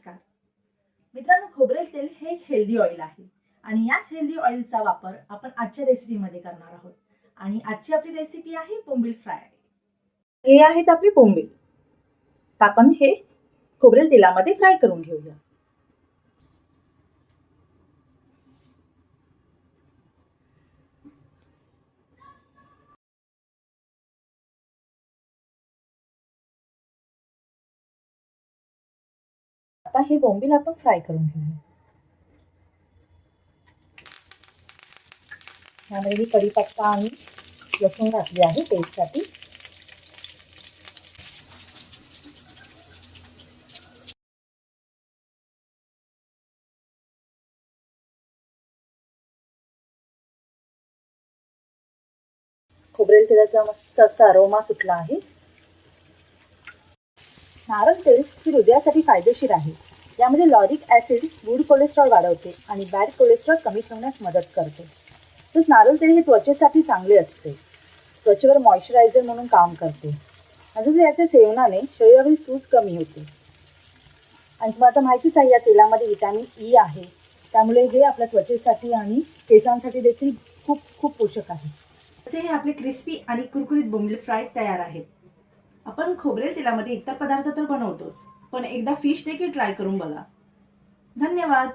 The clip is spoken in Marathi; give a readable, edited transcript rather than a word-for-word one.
नमस्कार मित्रांनो, खोबरेल तेल हे एक हेल्दी ऑइल आहे आणि याच हेल्दी ऑइलचा वापर आपण आजच्या रेसिपीमध्ये करणार आहोत. आणि आजची आपली रेसिपी आहे बोंबील फ्राय. हे आहेत आपले बोंबील. तर आपण हे खोबरेल तेलामध्ये फ्राय करून घेऊया. आता हे बोंबील आपण फ्राय करून घेऊया. यामध्ये मी कढीपत्ता आणि लसूण घातले आहे टेस्टसाठी. खोबरेल तेलाचा मस्त असा अरोमा सुटला आहे. नारळ तेल ही हृदयासाठी फायदेशीर आहे. यामध्ये लॉरिक ॲसिड गुड कोलेस्ट्रॉल वाढवते आणि बॅड कोलेस्ट्रॉल कमी ठेवण्यास मदत करते. तसेच नारळ तेल हे त्वचेसाठी चांगले असते. त्वचेवर मॉइश्चरायझर म्हणून काम करते. तसेच याच्या सेवनाने शरीरातील सूज कमी होते. आणि तुम्हाला आता माहितीच आहे, या तेलामध्ये व्हिटॅमिन ई आहे. त्यामुळे हे आपल्या त्वचेसाठी आणि केसांसाठी देखील खूप खूप पोषक आहे. असे हे आपले क्रिस्पी आणि कुरकुरीत बोंबील फ्राय तयार आहेत. आपण खोबरेल तेलामध्ये इतर पदार्थ तर बनवतोच, पण एकदा फिश देखील ट्राय करून बघा. धन्यवाद.